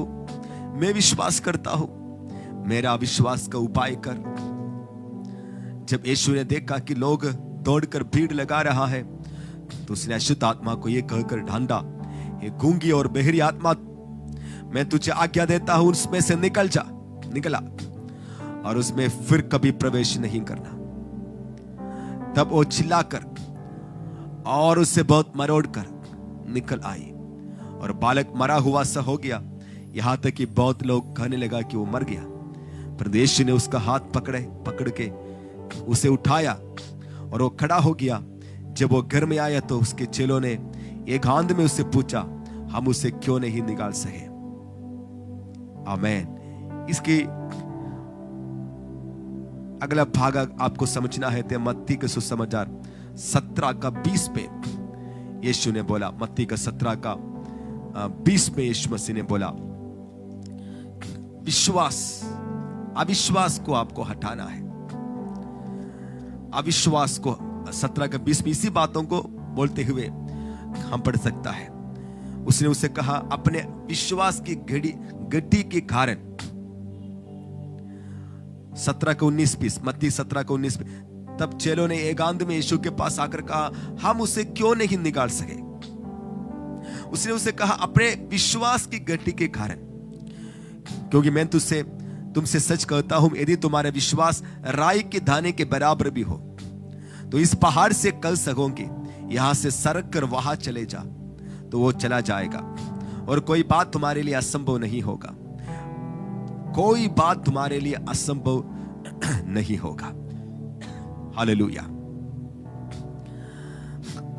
मैं विश्वास करता हूं, मेरा विश्वास का उपाय कर। जब यीशु ने देखा कि लोग दौड़कर भीड़ लगा रहा है तो उसने अशुद्ध आत्मा को यह कहकर ढांढा, ये गूंगी और बहरी आत्मा, मैं तुझे आज्ञा देता हूं, उसमें से निकल जा। निकला और उसमें फिर कभी प्रवेश नहीं करना। तब वो चिल्लाकर और उससे बहुत मरोड़कर निकल आई और बालक मरा हुआ सा हो गया, यहां तक कि बहुत लोग कहने लगा कि वो मर गया। पर यीशु ने उसका हाथ पकड़ के उसे उठाया और वो खड़ा हो गया। जब वो घर में आया तो उसके चेलों ने एकांत में उससे पूछा, हम उसे क्यों नहीं निकाल सके? आमीन। इसकी अगला भाग आपको समझना है तो मत्ती के सुसमाचार 17 का 20 पे यीशु ने बोला, मत्ती का 17 का 20 में यीशु मसीह ने बोला, विश्वास, अविश्वास को आपको हटाना है। अविश्वास को 17 का 20 में इसी बातों को बोलते हुए हम पढ़ सकता है। उसने उसे कहा, अपने विश्वास की गड्डी के कारण। 17 का 19-20, मत्ती 17 का 19। तब चेलों ने एकांत में यीशु के पास आकर कहा, हम उसे क्यों नहीं निकाल सके? उसने उसे कहा, अपने विश्वास की गड्डी के कारण, क्योंकि मैं तुमसे सच कहता हूं, यदि तुम्हारा विश्वास राई के दाने के बराबर भी हो तो इस पहाड़ से कल सकोगे, यहां से सरक कर वहां चले जा, तो वो चला जाएगा और कोई बात तुम्हारे लिए असंभव नहीं होगा। कोई बात तुम्हारे लिए असंभव नहीं होगा। हालेलुया।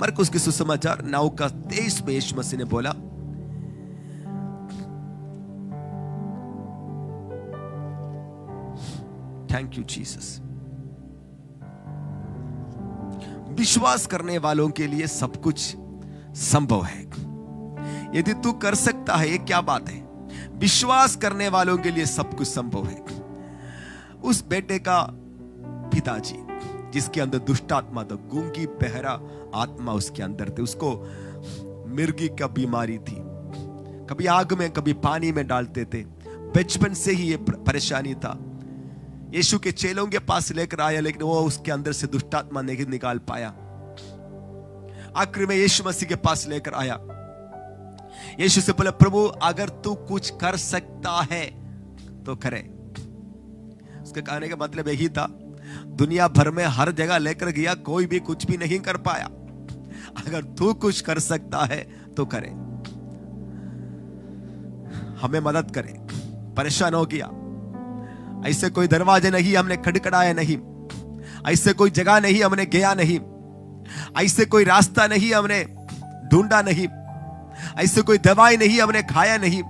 मरकुस के सुसमाचार 9 का 23 में यीशु मसीह ने बोला, थैंक यू जीसस। विश्वास करने वालों के लिए सब कुछ संभव है। यदि तू कर सकता है, ये क्या बात है? विश्वास करने वालों के लिए सब कुछ संभव है। उस बेटे का पिताजी जिसके अंदर दुष्ट आत्मा था, गूंगी बहरा आत्मा उसके अंदर थे, उसको मिर्गी का बीमारी थी, कभी आग में कभी पानी में डालते थे, बचपन से ही ये परेशानी था। यीशु के चेलों के पास लेकर आया, लेकिन वो उसके अंदर से दुष्ट आत्मा नहीं निकाल पाया। आखिर में यीशु मसीह के पास लेकर आया। यीशु से बोला, प्रभु अगर तू कुछ कर सकता है तो करे। उसके कहने का मतलब यही था, दुनिया भर में हर जगह लेकर गया, कोई भी कुछ भी नहीं कर पाया। अगर तू कुछ कर सकता है तो करे, हमें मदद करे। परेशान हो गया, ऐसे कोई दरवाजे नहीं हमने खटखटाया नहीं, ऐसे कोई जगह नहीं हमने गया नहीं, ऐसे कोई रास्ता नहीं हमने ढूंढा नहीं, ऐसे कोई दवाई नहीं हमने खाया नहीं।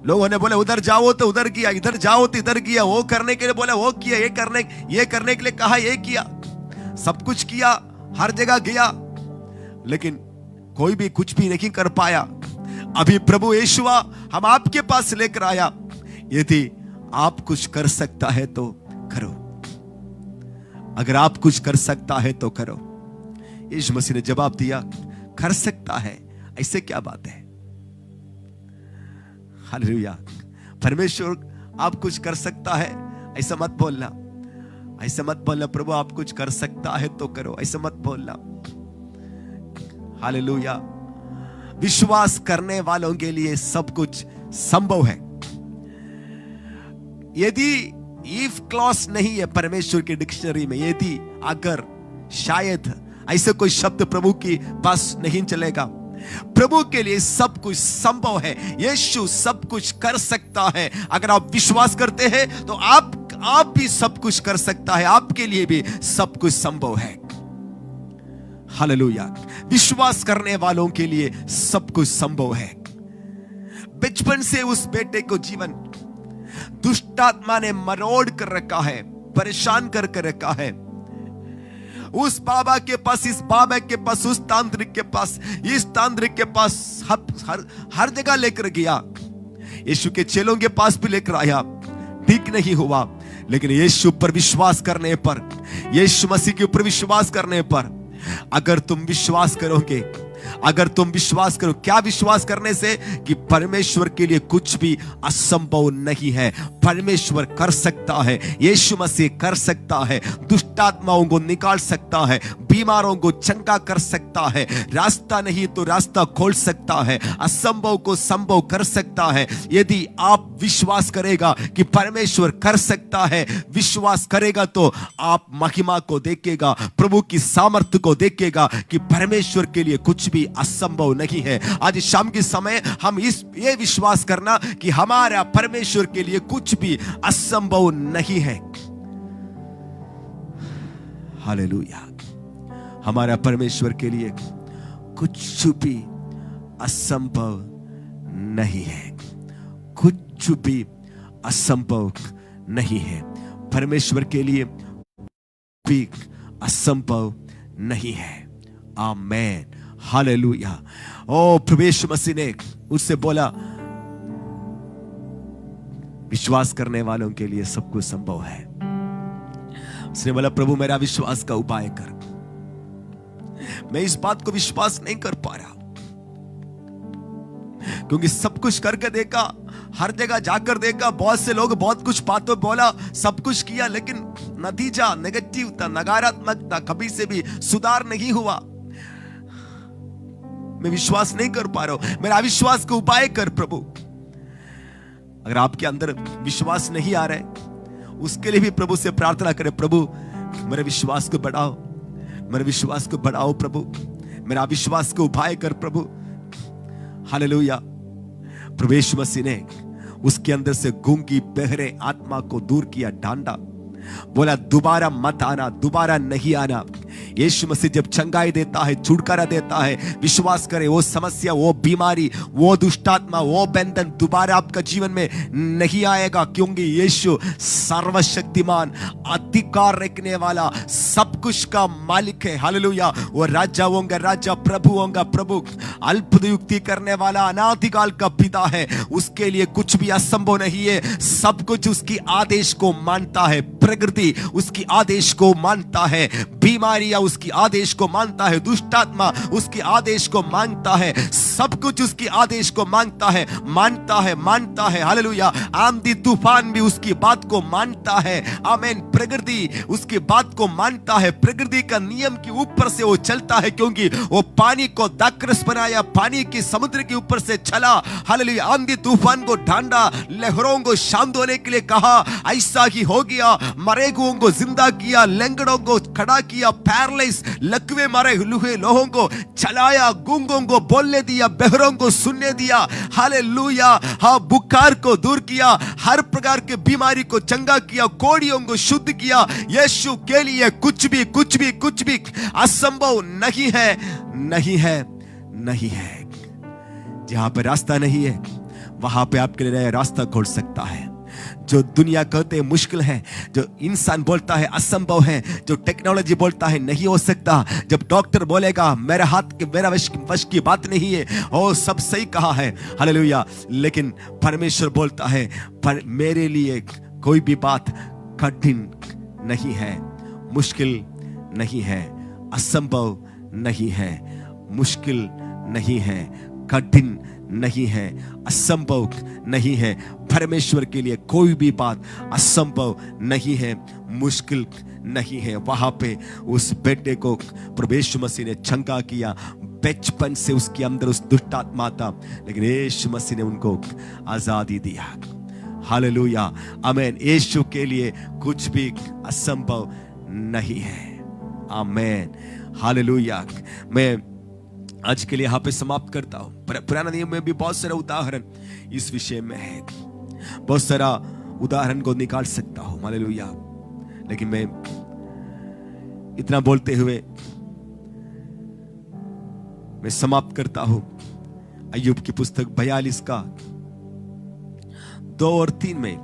लोगों ने बोले उधर जाओ तो उधर किया, इधर जाओ तो इधर किया, वो करने के लिए बोला वो किया, ये करने के लिए कहा ये किया, सब कुछ किया, हर जगह गया, लेकिन कोई भी कुछ भी नहीं कर पाया। अभी प्रभु यीशुआ हम आपके पास लेकर आया, यदि आप कुछ कर सकता है तो करो, अगर आप कुछ कर सकता है तो करो। यीशु मसीह ने जवाब दिया, कर सकता है, ऐसे क्या बात है। हालेलुया। परमेश्वर आप कुछ कर सकता है, ऐसा मत बोलना, ऐसा मत बोलना प्रभु आप कुछ कर सकता है तो करो, ऐसा मत बोलना। हालेलुया। विश्वास करने वालों के लिए सब कुछ संभव है। यदि इफ क्लॉज नहीं है परमेश्वर की डिक्शनरी में, यदि अगर शायद ऐसे कोई शब्द प्रभु के पास नहीं चलेगा। प्रभु के लिए सब कुछ संभव है, यीशु सब कुछ कर सकता है। अगर आप विश्वास करते हैं तो आप भी सब कुछ कर सकता है, आपके लिए भी सब कुछ संभव है। हालेलुया। विश्वास करने वालों के लिए सब कुछ संभव है। बचपन से उस बेटे को जीवन दुष्टात्मा ने मरोड़ कर रखा है, परेशान कर रखा है। उस बाबा के पास, इस बाबा के पास, उस तांत्रिक के पास, इस तांत्रिक के पास, हर जगह लेकर गया। यीशु के चेलों के पास भी लेकर आया, ठीक नहीं हुआ। लेकिन यीशु पर विश्वास करने पर, यीशु मसीह के ऊपर विश्वास करने पर, अगर तुम विश्वास करोगे, अगर तुम विश्वास करो, क्या विश्वास करने से? कि परमेश्वर के लिए कुछ भी असंभव नहीं है। परमेश्वर कर सकता है, यीशु मसीह कर सकता है, दुष्टात्माओं को निकाल सकता है, बीमारों को चंगा कर सकता है, रास्ता नहीं तो रास्ता खोल सकता है, असंभव को संभव कर सकता है। यदि आप विश्वास करेगा कि परमेश्वर कर सकता है, विश्वास करेगा तो आप महिमा को देखेगा, प्रभु की सामर्थ्य को देखेगा कि परमेश्वर के लिए कुछ भी असंभव नहीं है। आज शाम के समय हम ये विश्वास करना कि हमारा परमेश्वर के लिए कुछ भी असंभव नहीं है। हालेलुया। हमारा परमेश्वर के लिए कुछ भी असंभव नहीं है, कुछ भी असंभव नहीं है। परमेश्वर के लिए भी असंभव नहीं है। आमेन। हालेलुया। ओ प्रभु यीशु मसीह ने उससे बोला, विश्वास करने वालों के लिए सब कुछ संभव है। उसने बोला, प्रभु मेरा विश्वास का उपाय कर। मैं इस बात को विश्वास नहीं कर पा रहा, क्योंकि सब कुछ करके देखा, हर जगह जाकर देखा, बहुत से लोग बहुत कुछ बातों बोला, सब कुछ किया, लेकिन नतीजा नेगेटिव था, नकारात्मक था, कभी से भी सुधार नहीं हुआ। मैं विश्वास नहीं कर पा रहा हूं, मेरा विश्वास का उपाय कर प्रभु। अगर आपके अंदर विश्वास नहीं आ रहा है, उसके लिए भी प्रभु से प्रार्थना करें, प्रभु मेरे विश्वास को बढ़ाओ, मेरे विश्वास को बढ़ाओ प्रभु, मेरा विश्वास को उपाय कर प्रभु। हालेलुया। प्रभु यीशु मसीह ने उसके अंदर से गूंगी बहरे आत्मा को दूर किया, डांटा, बोला दोबारा मत आना, दोबारा नहीं आना। यीशु मसीह जब चंगाई देता है, छुटकारा देता है, विश्वास करें, वो समस्या, वो बीमारी, वो दुष्टात्मा, वो बंधन दोबारा आपका जीवन में नहीं आएगा, क्योंकि यीशु सर्वशक्तिमान, अधिकार रखने वाला, सब कुछ का मालिक है। हालेलुया। वो राजाओं का राजा, प्रभुओं का प्रभु, अद्भुत युक्ति करने वाला, अनादिकाल का पिता है। उसके लिए कुछ भी असंभव नहीं है। सब कुछ उसकी आदेश को मानता है, प्रकृति उसकी आदेश को मानता है, बीमारियां उसकी आदेश को मानता है, दुष्टात्मा उसकी आदेश को मानता है, सब कुछ उसकी आदेश को मानता है, मानता है। हालेलुया। आंधी तूफान भी उसकी बात को मानता है। आमीन। प्रकृति उसकी बात को मानता है, प्रकृति का नियम के ऊपर से वो चलता है, क्योंकि वो पानी को दाखरस बनाया, पानी के समुद्र के ऊपर से चला। हालेलुया। आंधी तूफान को ढांढा, लहरों को शांत होने के लिए कहा, ऐसा ही हो गया। मरे हुओं को जिंदा किया, लंगड़ों को खड़ा किया, पैरालाइज लकवे मारे हुए लोगों को चलाया, गूंगों को बोलने दिया, बहरों को सुनने दिया। हालेलुया। हाँ, बुखार को दूर किया, हर प्रकार के बीमारी को चंगा किया, कोड़ियों को शुद्ध किया। यीशु के लिए कुछ भी असंभव नहीं है, नहीं है, नहीं है। जहां पे रास्ता नहीं है वहां पे आपके लिए नया रास्ता खोल सकता है। जो दुनिया कहते हैं मुश्किल है, जो इंसान बोलता है असंभव है, जो टेक्नोलॉजी बोलता है नहीं हो सकता, जब डॉक्टर बोलेगा मेरा वश की बात नहीं है, ओ सब सही कहा है, हालेलुया। लेकिन परमेश्वर बोलता है पर मेरे लिए कोई भी बात कठिन नहीं है, मुश्किल नहीं है, असंभव नहीं है, मुश्किल नहीं है, कठिन नहीं है, असंभव नहीं है। परमेश्वर के लिए कोई भी बात असंभव नहीं है, मुश्किल नहीं है। वहां पे उस बेटे को प्रभु यीशु मसीह ने चंगा किया। बचपन से उसके अंदर उस दुष्ट आत्मा था, लेकिन यीशु मसीह ने उनको आजादी दिया। हालेलुया, आमीन। यीशु के लिए कुछ भी असंभव नहीं है, आमीन, हालेलुया। मैं आज के लिए यहाँ पे समाप्त करता हूं। पुराना नियम में भी बहुत सारा उदाहरण इस विषय में है, बहुत सारा उदाहरण को निकाल सकता हूं, हालेलुया। लेकिन मैं इतना बोलते हुए मैं समाप्त करता हूं। अय्यूब की पुस्तक 42 का 2 और 3 में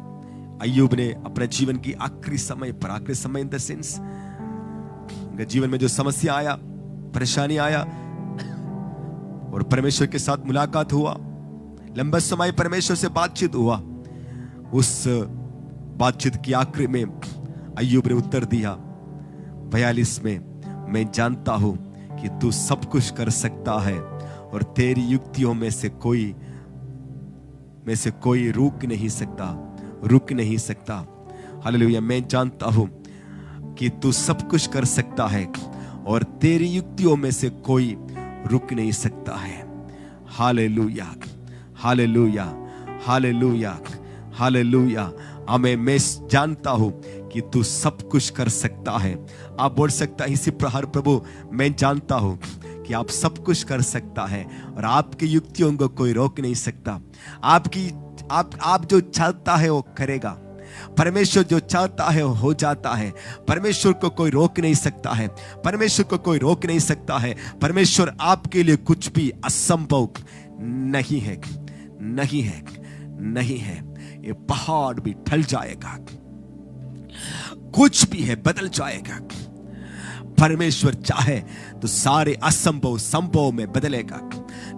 अय्यूब ने अपने जीवन की आखिरी समय इन द सेंस, उनके जीवन में जो समस्या आया, परेशानी आया और परमेश्वर के साथ मुलाकात हुआ, लंबा समय परमेश्वर से बातचीत हुआ। उस बातचीत की आखिरी में अय्यूब ने उत्तर दिया 42 में, मैं जानता हूं कि तू सब कुछ कर सकता है और तेरी युक्तियों में से कोई रुक नहीं सकता। हालेलुया, मैं जानता हूं कि तू सब कुछ कर सकता है और तेरी युक्तियों में से कोई रुक नहीं सकता है। Hallelujah, hallelujah, hallelujah, hallelujah. आमीन। मैं जानता हूं कि तू सब कुछ कर सकता है। आप बोल सकता है इसी प्रकार, प्रभु मैं जानता हूं कि आप सब कुछ कर सकता है और आपकी युक्तियों को कोई रोक नहीं सकता। आप जो चाहता है वो करेगा। परमेश्वर जो चाहता है वो हो जाता है। परमेश्वर को कोई रोक नहीं सकता है, परमेश्वर को कोई रोक नहीं सकता है। परमेश्वर आपके लिए कुछ भी असंभव नहीं है, नहीं है, नहीं है। ये पहाड़ भी ढल जाएगा, कुछ भी है बदल जाएगा। परमेश्वर चाहे तो सारे असंभव संभव में बदलेगा।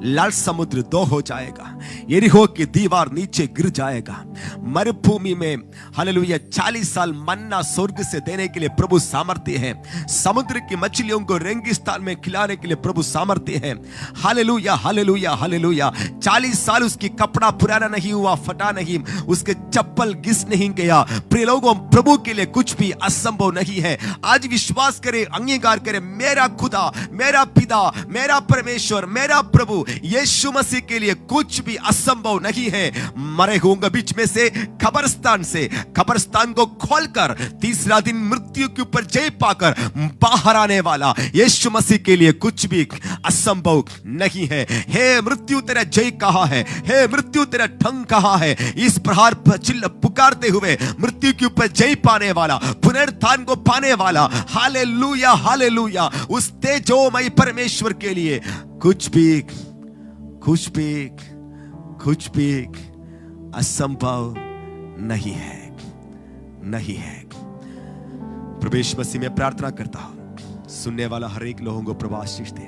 लाल समुद्र 2 हो जाएगा, यरीहो की दीवार नीचे गिर जाएगा। मरुभूमि में हालेलुया 40 साल मन्ना स्वर्ग से देने के लिए प्रभु सामर्थ्य है। समुद्र की मछलियों को रेगिस्तान में खिलाने के लिए प्रभु सामर्थ्य है। Hallelujah, hallelujah, hallelujah. 40 साल उसकी कपड़ा पुराना नहीं हुआ, फटा नहीं, उसके चप्पल घिस नहीं गया। प्रिय लोगों, प्रभु के लिए कुछ भी असंभव नहीं है। आज विश्वास करें, अंगीकार करें, मेरा खुदा, मेरा पिता, मेरा परमेश्वर, मेरा प्रभु यीशु मसीह के लिए कुछ भी असंभव नहीं है। मरे हुए बीच में से कब्रिस्तान को खोलकर तीसरा दिन मृत्यु के ऊपर जय पाकर बाहर आने वाला यीशु मसीह के लिए कुछ भी असंभव नहीं है। हे मृत्यु तेरा जय कहाँ है? हे मृत्यु तेरा ढंग कहाँ है? इस प्रहार पुकारते हुए मृत्यु के ऊपर जय पाने वाला, पुनरुत्थान को पाने वाला, हालेलुया, हालेलुया, उस तेजोमय परमेश्वर के लिए कुछ भी असंभव नहीं है, नहीं है। प्रभु मसीह में प्रार्थना करता हूं, सुनने वाला हर एक लोगों को प्रभु आशीष दे,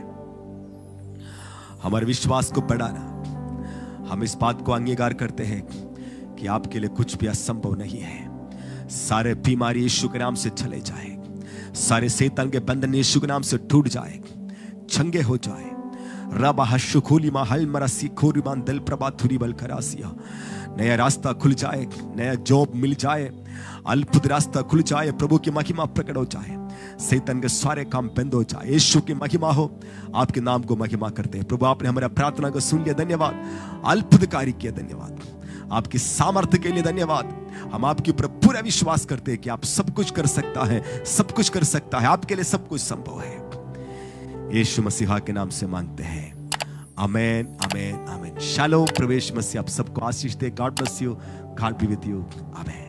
हमारे विश्वास को बढ़ाना। हम इस बात को अंगीकार करते हैं कि आपके लिए कुछ भी असंभव नहीं है। सारे बीमारी यीशु के नाम से चले जाए, सारे शैतान के बंधन यीशु के नाम से टूट जाए, चंगे हो जाए। रबा हशुखुली महल मरसी खोरीमान दिल प्रभा थुरी बल करासिया। नया रास्ता खुल जाए, नया जॉब मिल जाए, अद्भुत रास्ता खुल जाए, प्रभु की महिमा प्रकट हो जाए, शैतान के सारे काम बंद हो जाए, यीशु की महिमा हो। आपके नाम को महिमा करते हैं प्रभु। आपने हमारा प्रार्थना को सुन लिया, धन्यवाद। अद्भुत कार्य किया, धन्यवाद। आपकी सामर्थ्य के लिए धन्यवाद। हम आपके ऊपर पूरा विश्वास करते हैं कि आप सब कुछ कर सकता है, सब कुछ कर सकता है। आपके लिए सब कुछ संभव है। यीशु मसीहा के नाम से मांगते हैं, आमेन आमेन आमेन। शालोम। प्रवेश मसीह आप सबको आशीष दे। God bless you. God be with you. Amen.